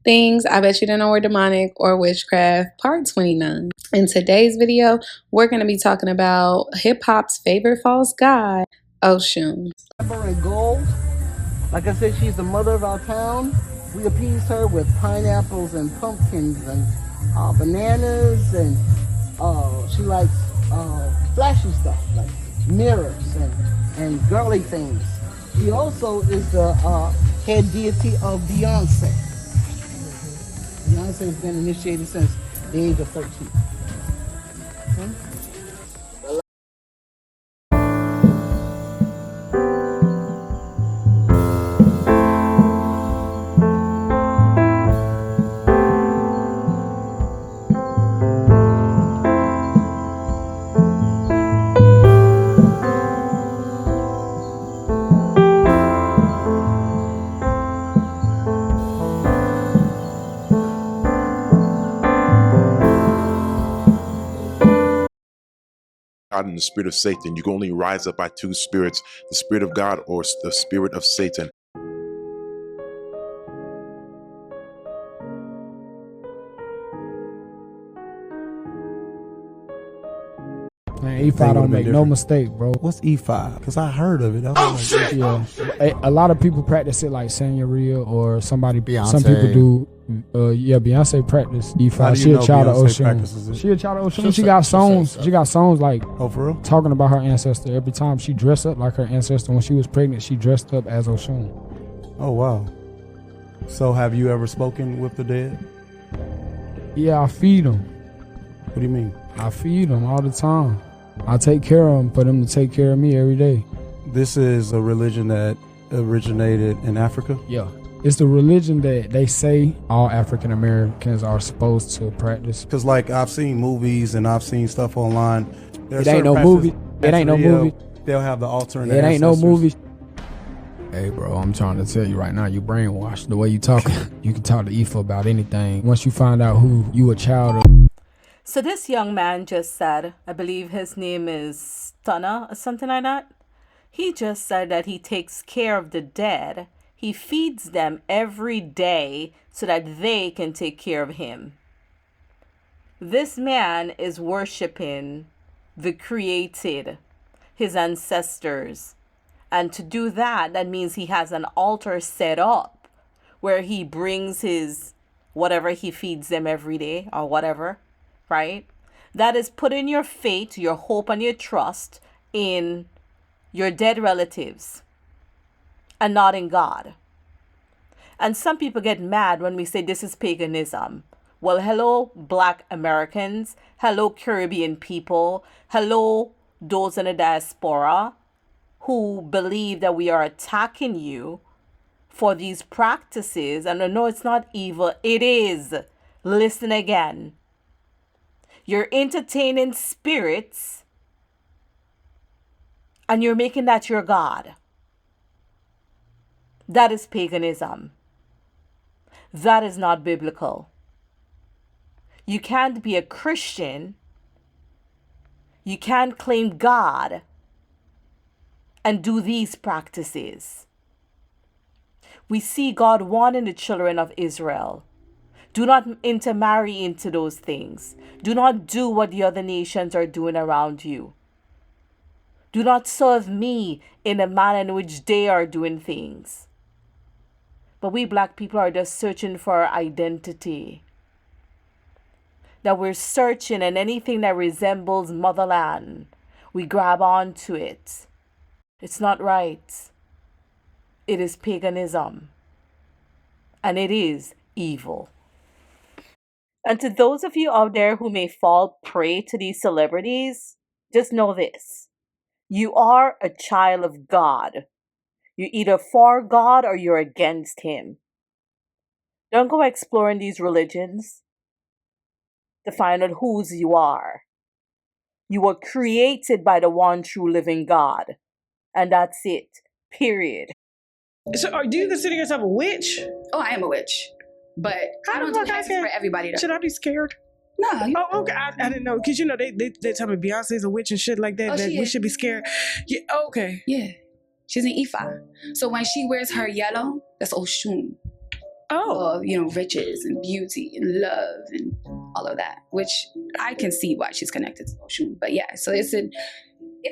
Things I bet you didn't know were demonic or witchcraft, part 29. In today's video, we're going to be talking about hip-hop's favorite false god, Oshun. Silver and gold. Like I said, she's the mother of our town. We appease her with pineapples and pumpkins and bananas, and she likes flashy stuff like mirrors and girly things. She also is the head deity of Beyonce. Beyonce has been initiated since the age of 13. God and the spirit of Satan. You can only rise up by two spirits, the spirit of God or the spirit of Satan. Man, E5 don't make no mistake, bro. What's E5? Because I heard of it. Oh, shit! Yeah. A lot of people practice it like Santeria or somebody. Beyonce. Some people do. Yeah, Beyonce practice E5. She a child of Oshun. She a child of Oshun. She got songs. She got songs like for real? Talking about her ancestor. Every time she dressed up like her ancestor. When she was pregnant, she dressed up as Oshun. Oh, wow. So have you ever spoken with the dead? Yeah, I feed them. What do you mean? I feed them all the time. I take care of them for them to take care of me every day. This is a religion that originated in Africa? Yeah. It's the religion that they say all African Americans are supposed to practice. Because like I've seen movies and I've seen stuff online. It ain't no movie. It ain't no movie. They'll have the altar and it ain't no movie. Hey bro, I'm trying to tell you right now, you brainwashed. The way you talk, you can talk to Ifa about anything. Once you find out who you a child of. So this young man just said, I believe his name is Stunner or something like that. He just said that he takes care of the dead. He feeds them every day so that they can take care of him. This man is worshiping the created, his ancestors. And to do that, that means he has an altar set up where he brings his whatever he feeds them every day or whatever. Right? That is putting your faith, your hope, and your trust in your dead relatives and not in God. And some people get mad when we say this is paganism. Well, hello, Black Americans. Hello, Caribbean people. Hello, those in the diaspora who believe that we are attacking you for these practices. And no, it's not evil. It is. Listen again. You're entertaining spirits and you're making that your God. That is paganism. That is not biblical. You can't be a Christian. You can't claim God and do these practices. We see God warning the children of Israel. Do not intermarry into those things. Do not do what the other nations are doing around you. Do not serve me in the manner in which they are doing things. But we Black people are just searching for our identity. That we're searching, and anything that resembles motherland, we grab onto it. It's not right. It is paganism. And it is evil. And to those of you out there who may fall prey to these celebrities, just know this. You are a child of God. You're either for God or you're against Him. Don't go exploring these religions to find out whose you are. You were created by the one true living God. And that's it. Period. So, do you consider yourself a witch? Oh, I am a witch. But I don't do hexes for everybody though. Should I be scared? No. Oh, okay. I didn't know. Because, you know, they tell me Beyonce's a witch and shit like that. Oh, that we should be scared. Yeah, okay. Yeah. She's an Ifa. So when she wears her yellow, that's Oshun. of, you know, riches and beauty and love and all of that, which I can see why she's connected to Oshun. But yeah, so it's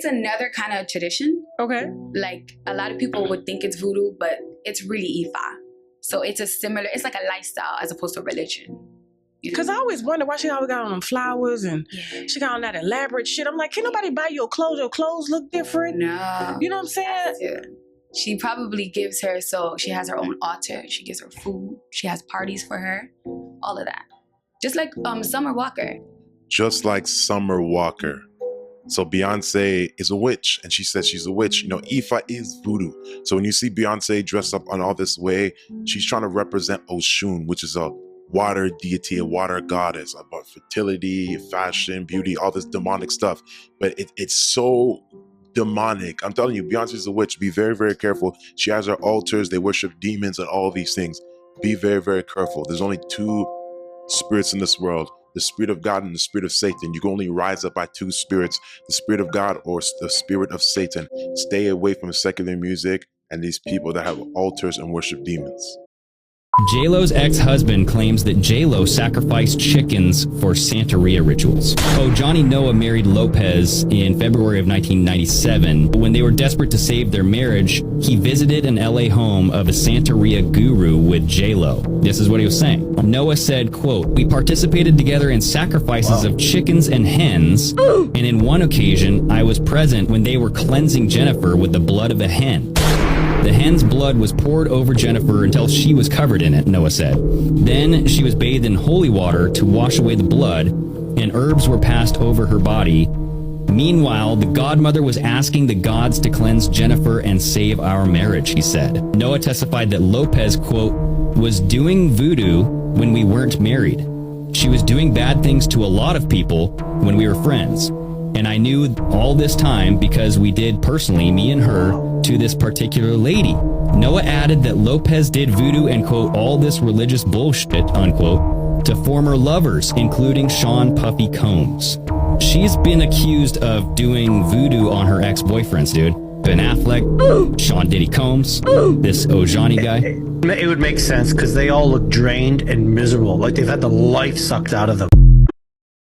another kind of tradition. Okay. Like a lot of people would think it's voodoo, but it's really Ifa. So it's like a lifestyle as opposed to religion. Because I always wonder why she always got on them flowers and she got on that elaborate shit. I'm like, can nobody buy your clothes? Your clothes look different. No. You know what I'm saying? Yeah. She probably gives her, so she has her own altar. She gives her food. She has parties for her. All of that. Just like Summer Walker. Just like Summer Walker. So Beyonce is a witch, and she says she's a witch. You know, Ifa is voodoo. So when you see Beyonce dressed up on all this way, she's trying to represent Oshun, which is a water deity, a water goddess, about fertility, fashion, beauty, all this demonic stuff. But it's so demonic. I'm telling you, Beyonce's a witch. Be very, very careful. She has her altars. They worship demons and all these things. Be very, very careful. There's only two spirits in this world, the spirit of God and the spirit of Satan. You can only rise up by two spirits, the spirit of God or the spirit of Satan. Stay away from secular music and these people that have altars and worship demons. J-Lo's ex-husband claims that J-Lo sacrificed chickens for Santeria rituals. Johnny Noah married Lopez in February of 1997. When they were desperate to save their marriage, he visited an LA home of a Santeria guru with J-Lo. This is what he was saying. Noah said, quote, "We participated together in sacrifices of chickens and hens, and in one occasion, I was present when they were cleansing Jennifer with the blood of a hen. The hen's blood was poured over Jennifer until she was covered in it," Noah said. "Then she was bathed in holy water to wash away the blood, and herbs were passed over her body. Meanwhile, the godmother was asking the gods to cleanse Jennifer and save our marriage," he said. Noah testified that Lopez, quote, "was doing voodoo when we weren't married. She was doing bad things to a lot of people when we were friends. And I knew all this time because we did personally, me and her, to this particular lady." Noah added that Lopez did voodoo and, quote, "all this religious bullshit," unquote, to former lovers, including Sean Puffy Combs. She's been accused of doing voodoo on her ex-boyfriends, dude. Ben Affleck, Sean Diddy Combs, this Ojani guy. It would make sense because they all look drained and miserable, like they've had the life sucked out of them.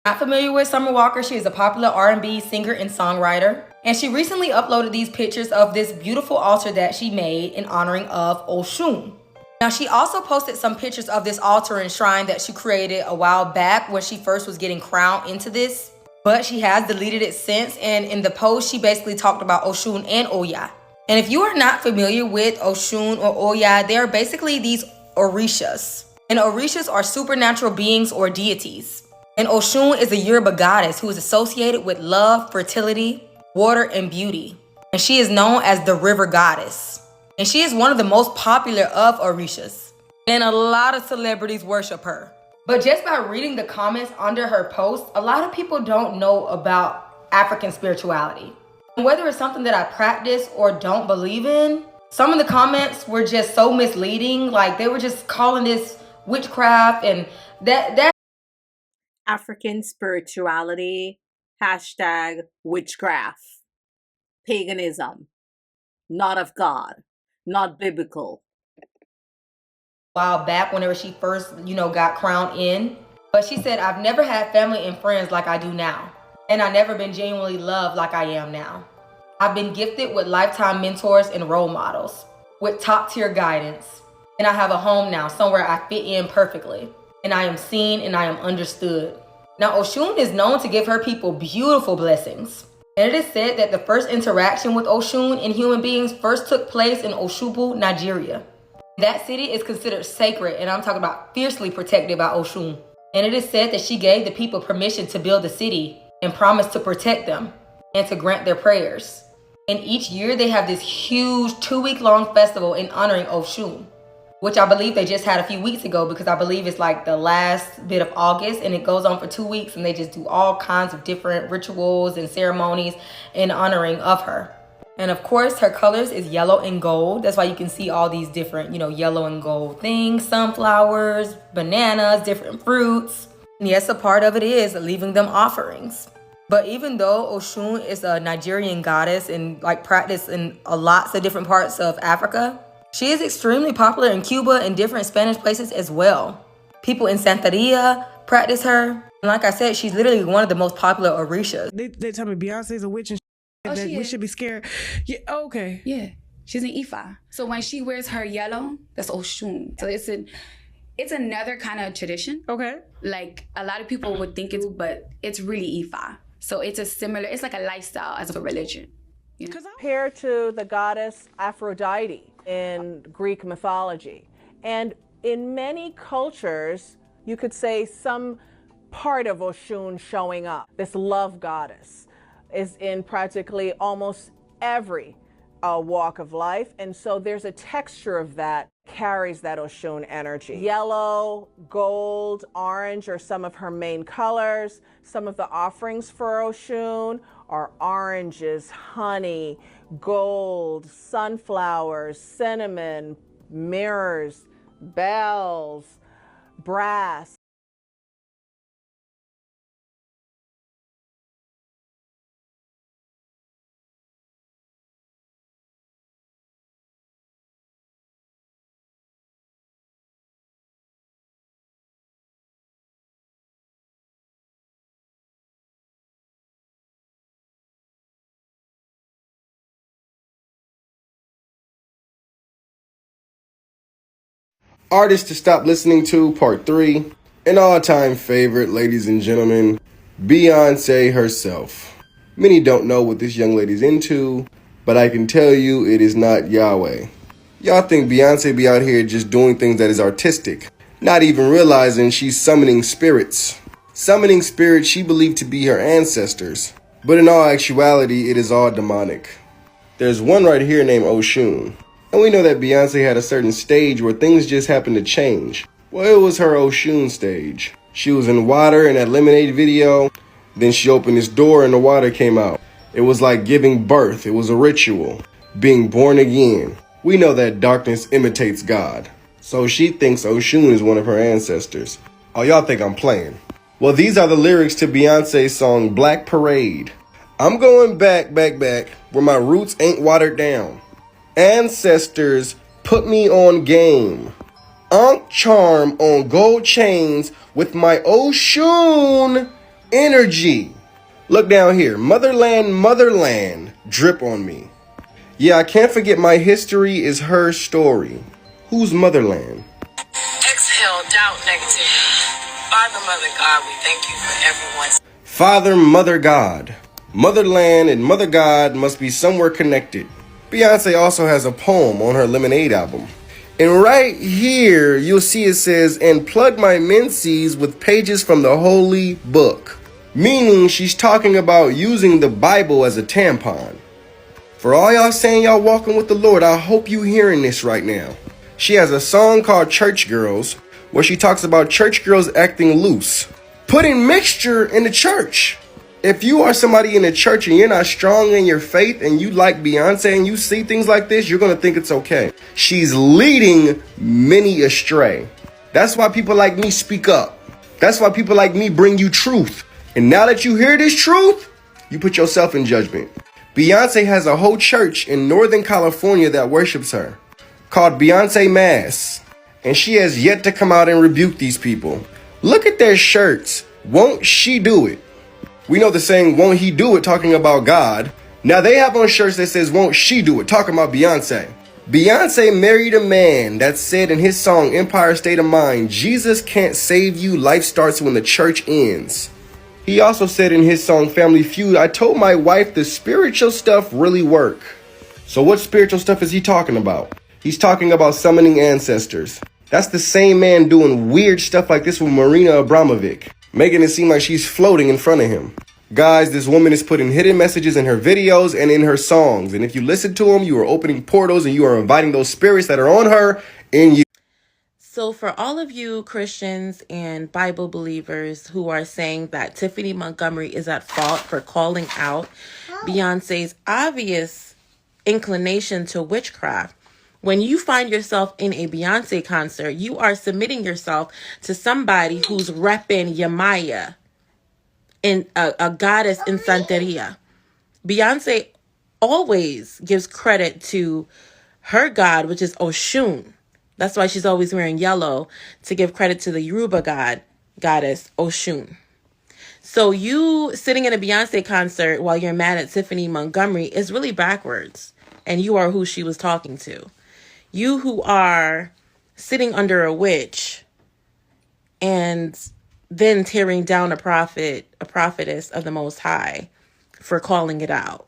Not familiar with Summer Walker, she is a popular R&B singer and songwriter. And she recently uploaded these pictures of this beautiful altar that she made in honoring of Oshun. Now she also posted some pictures of this altar and shrine that she created a while back when she first was getting crowned into this. But she has deleted it since, and in the post she basically talked about Oshun and Oya. And if you are not familiar with Oshun or Oya, they are basically these orishas. And orishas are supernatural beings or deities. And Oshun is a Yoruba goddess who is associated with love, fertility, water, and beauty. And she is known as the river goddess. And she is one of the most popular of orishas. And a lot of celebrities worship her. But just by reading the comments under her post, a lot of people don't know about African spirituality. And whether it's something that I practice or don't believe in, some of the comments were just so misleading. Like they were just calling this witchcraft and that African spirituality, hashtag witchcraft, paganism, not of God, not biblical. While back whenever she first, got crowned in. But she said, "I've never had family and friends like I do now. And I've never been genuinely loved like I am now. I've been gifted with lifetime mentors and role models, with top tier guidance. And I have a home now, somewhere I fit in perfectly. And I am seen and I am understood." Now, Oshun is known to give her people beautiful blessings. And it is said that the first interaction with Oshun and human beings first took place in Oshubu, Nigeria. That city is considered sacred, and I'm talking about fiercely protected by Oshun. And it is said that she gave the people permission to build the city and promised to protect them and to grant their prayers. And each year they have this huge 2-week-long festival in honoring Oshun, which I believe they just had a few weeks ago, because I believe it's like the last bit of August, and it goes on for 2 weeks, and they just do all kinds of different rituals and ceremonies in honoring of her. And of course, her colors is yellow and gold. That's why you can see all these different, yellow and gold things, sunflowers, bananas, different fruits. And yes, a part of it is leaving them offerings. But even though Oshun is a Nigerian goddess and practiced in lots of different parts of Africa, She is extremely popular in Cuba and different Spanish places as well. People in Santeria practice her. And like I said, she's literally one of the most popular orishas. They tell me Beyonce's a witch and that we should be scared. Yeah, okay. Yeah, she's an Ifa. So when she wears her yellow, that's Oshun. So it's another kind of tradition. Okay. Like a lot of people would think but it's really Ifa. So it's like a lifestyle as a religion. You know? Compared to the goddess Aphrodite in Greek mythology. And in many cultures, you could say some part of Oshun showing up. This love goddess is in practically almost every walk of life. And so there's a texture of that carries that Oshun energy. Yellow, gold, orange are some of her main colors. Some of the offerings for Oshun are oranges, honey, gold, sunflowers, cinnamon, mirrors, bells, brass. Artists to stop listening to, part 3. An all-time favorite, ladies and gentlemen, Beyonce herself. Many don't know what this young lady's into, but I can tell you it is not Yahweh. Y'all think Beyonce be out here just doing things that is artistic, not even realizing she's summoning spirits. Summoning spirits she believed to be her ancestors, but in all actuality, it is all demonic. There's one right here named Oshun. And we know that Beyonce had a certain stage where things just happened to change. Well, it was her Oshun stage. She was in water in that Lemonade video. Then she opened this door and the water came out. It was like giving birth. It was a ritual. Being born again. We know that darkness imitates God. So she thinks Oshun is one of her ancestors. Oh, y'all think I'm playing. Well, these are the lyrics to Beyonce's song Black Parade. I'm going back, where my roots ain't watered down. Ancestors put me on game. Ankh charm on gold chains with my Oshun energy. Look down here. Motherland, drip on me. Yeah, I can't forget my history is her story. Who's motherland? Exhale, doubt, negativity. Father, Mother, God, we thank you for everyone's. Father, Mother, God. Motherland and Mother God must be somewhere connected. Beyonce also has a poem on her Lemonade album. And right here, you'll see it says, and plug my menses with pages from the holy book. Meaning she's talking about using the Bible as a tampon. For all y'all saying y'all walking with the Lord, I hope you hearing this right now. She has a song called Church Girls, where she talks about church girls acting loose. Putting mixture in the church. If you are somebody in the church and you're not strong in your faith and you like Beyonce and you see things like this, you're going to think it's okay. She's leading many astray. That's why people like me speak up. That's why people like me bring you truth. And now that you hear this truth, you put yourself in judgment. Beyonce has a whole church in Northern California that worships her, called Beyonce Mass. And she has yet to come out and rebuke these people. Look at their shirts. Won't she do it? We know the saying, won't he do it, talking about God. Now they have on shirts that says, won't she do it, talking about Beyonce. Beyonce married a man that said in his song, Empire State of Mind, Jesus can't save you, life starts when the church ends. He also said in his song, Family Feud, I told my wife the spiritual stuff really work. So what spiritual stuff is he talking about? He's talking about summoning ancestors. That's the same man doing weird stuff like this with Marina Abramovic, making it seem like she's floating in front of him. Guys, this woman is putting hidden messages in her videos and in her songs. And if you listen to them, you are opening portals and you are inviting those spirits that are on her in you. So for all of you Christians and Bible believers who are saying that Tiffany Montgomery is at fault for calling out Beyonce's obvious inclination to witchcraft, when you find yourself in a Beyonce concert, you are submitting yourself to somebody who's repping Yamaya, in a goddess in Santeria. Beyonce always gives credit to her god, which is Oshun. That's why she's always wearing yellow, to give credit to the Yoruba goddess Oshun. So you sitting in a Beyonce concert while you're mad at Tiffany Montgomery is really backwards. And you are who she was talking to. You who are sitting under a witch and then tearing down a prophetess of the Most High for calling it out.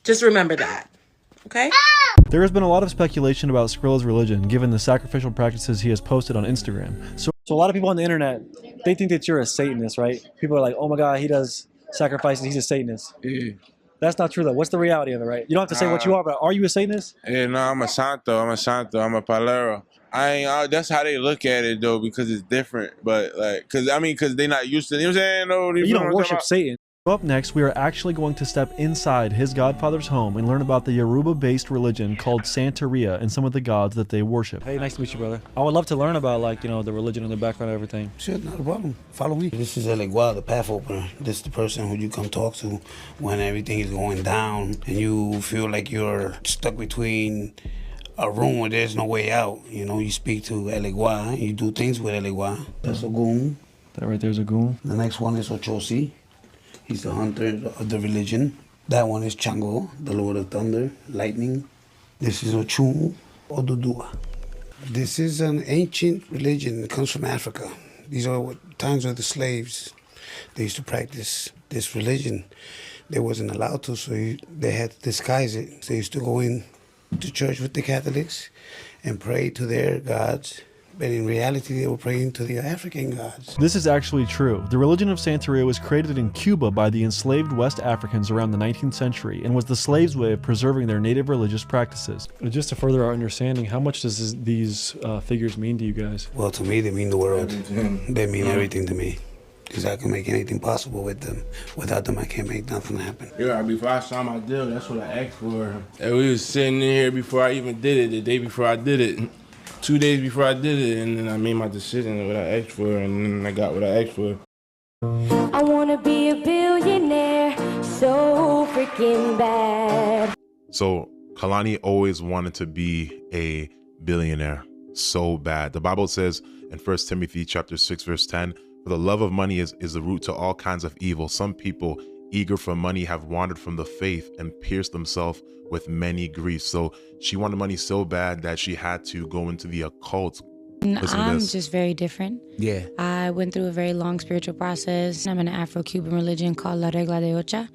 Just remember that. Okay? There has been a lot of speculation about Skrilla's religion, given the sacrificial practices he has posted on Instagram. So a lot of people on the internet, they think that you're a Satanist, right? People are like, oh my God, he does sacrifices, he's a Satanist. Yeah. That's not true though. What's the reality of it, right? You don't have to say what you are, but are you a Satanist? Yeah, no, I'm a santo. I'm a palero. That's how they look at it though, because it's different. But like, cause they're not used to it. You know what I'm saying? No, You don't worship Satan. So up next, we are actually going to step inside his godfather's home and learn about the Yoruba-based religion called Santeria and some of the gods that they worship. Hey, nice to meet you, brother. I would love to learn about, like, you know, the religion and the background and everything. Sure, not a problem. Follow me. This is Elegua, the path opener. This is the person who you come talk to when everything is going down and you feel like you're stuck between a room where there's no way out. You know, you speak to Elegua, you do things with Elegua. That's Ogun. That right there's Ogun. The next one is Ochosi. He's the hunter of the religion. That one is Chango, the lord of thunder, lightning. This is Oshun, Odudua. This is an ancient religion that comes from Africa. These are times of the slaves. They used to practice this religion. They wasn't allowed to, so they had to disguise it. They used to go in to church with the Catholics and pray to their gods. But in reality, they were praying to the African gods. This is actually true. The religion of Santeria was created in Cuba by the enslaved West Africans around the 19th century and was the slaves' way of preserving their native religious practices. Just to further our understanding, how much does these figures mean to you guys? Well, to me, they mean the world. They mean everything to me. Because I can make anything possible with them. Without them, I can't make nothing happen. Yeah, before I signed my deal, that's what I asked for. And we was sitting in here before I even did it, the day before I did it. 2 days before I did it, and then I made my decision of what I asked for, and then I got what I asked for. I wanna be a billionaire, so freaking bad. So Kalani always wanted to be a billionaire so bad. The Bible says in 1 Timothy chapter 6, verse 10, for the love of money is the root to all kinds of evil. Some people eager for money have wandered from the faith and pierced themselves with many griefs. So she wanted money so bad that she had to go into the occult. I'm just very different. Yeah. I went through a very long spiritual process. I'm in an Afro-Cuban religion called La Regla de Ocha.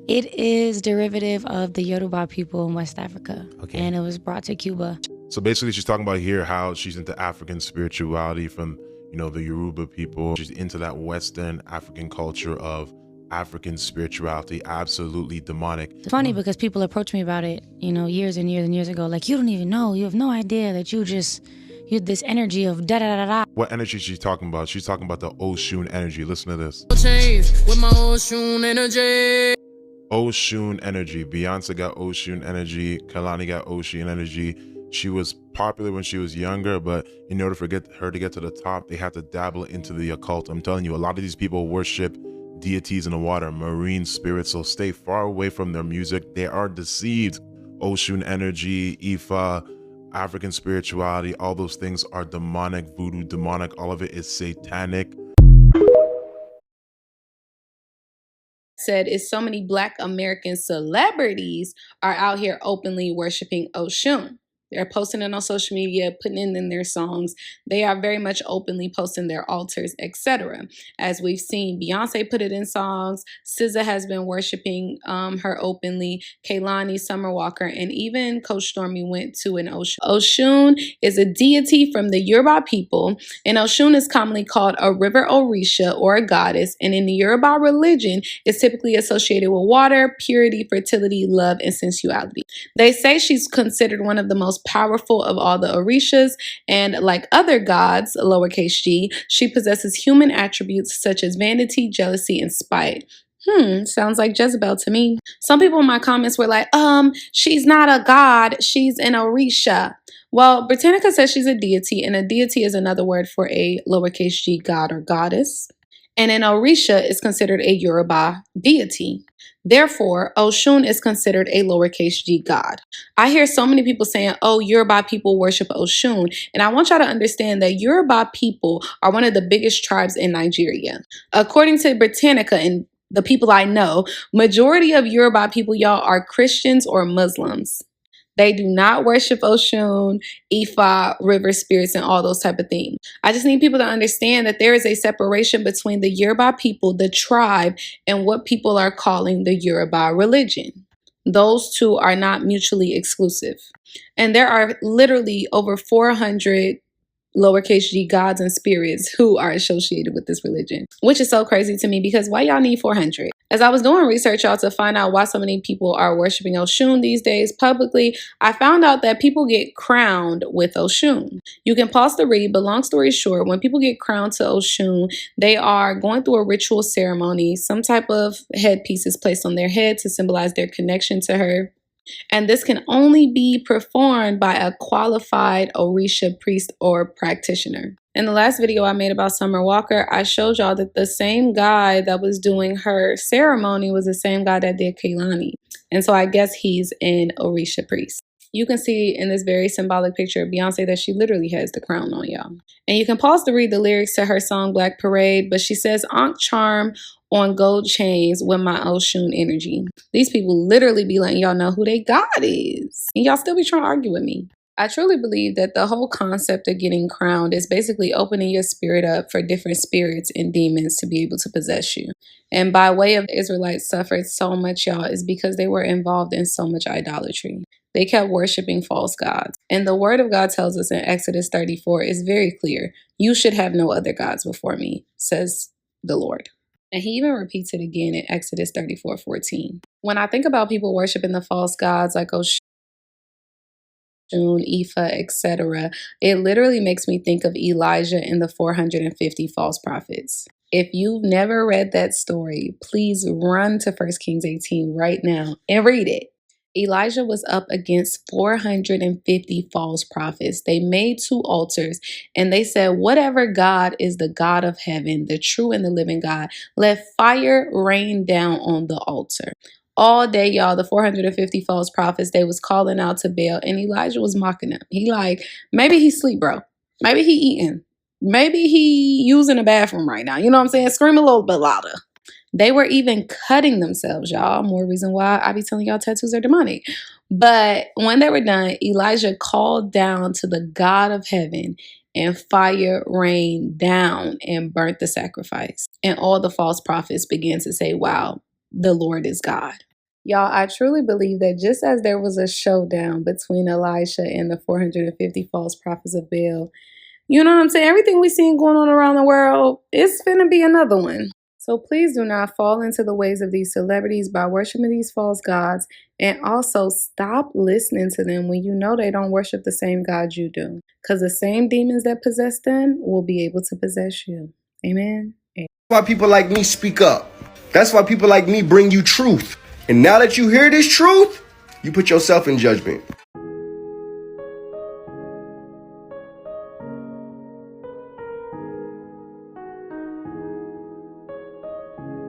It is derivative of the Yoruba people in West Africa. Okay. And it was brought to Cuba. So basically she's talking about here how she's into African spirituality from, you know, the Yoruba people. She's into that Western African culture of African spirituality, absolutely demonic. It's funny because people approach me about it, you know, years and years and years ago. Like, you don't even know. You have no idea that you're this energy of da-da-da-da-da. What energy is she talking about? She's talking about the Oshun energy. Listen to this. With my Oshun energy. Oshun energy. Beyonce got Oshun energy. Kalani got Oshun energy. She was popular when she was younger, but in order for her to get to the top, they had to dabble into the occult. I'm telling you, a lot of these people worship deities in the water, marine spirits, so stay far away from their music. They are deceived. Oshun energy, Ifa, African spirituality, all those things are demonic, voodoo, demonic, all of it is satanic. Said is so many Black American celebrities are out here openly worshiping Oshun. They're posting it on social media, putting it in their songs. They are very much openly posting their altars, etc. As we've seen, Beyonce put it in songs. SZA has been worshiping her openly. Kehlani, Summer Walker, and even Coach Stormy went to an Oshun. Oshun is a deity from the Yoruba people, and Oshun is commonly called a river Orisha or a goddess. And in the Yoruba religion, it's typically associated with water, purity, fertility, love, and sensuality. They say she's considered one of the most powerful of all the Orishas, and like other gods, lowercase g, she possesses human attributes such as vanity, jealousy, and spite. Sounds like Jezebel to me. Some people in my comments were like, she's not a god, she's an Orisha. Well, Britannica says she's a deity, and a deity is another word for a lowercase g god or goddess. And an Orisha is considered a Yoruba deity. Therefore, Oshun is considered a lowercase g god. I hear so many people saying, oh, Yoruba people worship Oshun. And I want y'all to understand that Yoruba people are one of the biggest tribes in Nigeria. According to Britannica and the people I know, majority of Yoruba people, y'all, are Christians or Muslims. They do not worship Oshun, Ifa, river spirits, and all those type of things. I just need people to understand that there is a separation between the Yoruba people, the tribe, and what people are calling the Yoruba religion. Those two are not mutually exclusive. And there are literally over 400 lowercase g gods and spirits who are associated with this religion, which is so crazy to me because why y'all need 400? As I was doing research, y'all, to find out why so many people are worshiping Oshun these days publicly, I found out that people get crowned with Oshun. You can pause the read, but long story short, when people get crowned to Oshun, they are going through a ritual ceremony. Some type of headpiece is placed on their head to symbolize their connection to her. And this can only be performed by a qualified Orisha priest or practitioner. In the last video I made about Summer Walker, I showed y'all that the same guy that was doing her ceremony was the same guy that did Kaylani. And so I guess he's an Orisha priest. You can see in this very symbolic picture of Beyonce that she literally has the crown on, y'all. And you can pause to read the lyrics to her song Black Parade, but she says, Ankh charm on gold chains with my Oshun energy. These people literally be letting y'all know who they God is. And y'all still be trying to argue with me. I truly believe that the whole concept of getting crowned is basically opening your spirit up for different spirits and demons to be able to possess you. And by way of Israelites suffered so much, y'all, is because they were involved in so much idolatry. They kept worshiping false gods. And the word of God tells us in Exodus 34 is very clear. You should have no other gods before me, says the Lord. And he even repeats it again in Exodus 34:14. When I think about people worshiping the false gods like Oshun, Ifa, etc., it literally makes me think of Elijah and the 450 false prophets. If you've never read that story, please run to 1 Kings 18 right now and read it. Elijah was up against 450 false prophets. They made 2 altars and they said, whatever God is the God of heaven, the true and the living God, let fire rain down on the altar. All day, y'all, the 450 false prophets, they was calling out to Baal and Elijah was mocking them. He like, maybe he sleep, bro. Maybe he eating. Maybe he using the bathroom right now. You know what I'm saying? Scream a little bit louder. They were even cutting themselves, y'all. More reason why I be telling y'all tattoos are demonic. But when they were done, Elijah called down to the God of heaven and fire rained down and burnt the sacrifice. And all the false prophets began to say, wow, the Lord is God. Y'all, I truly believe that just as there was a showdown between Elisha and the 450 false prophets of Baal, you know what I'm saying? Everything we seen going on around the world, it's finna be another one. So please do not fall into the ways of these celebrities by worshiping these false gods, and also stop listening to them when you know they don't worship the same God you do, because the same demons that possess them will be able to possess you. Amen. That's why people like me speak up. That's why people like me bring you truth. And now that you hear this truth, you put yourself in judgment.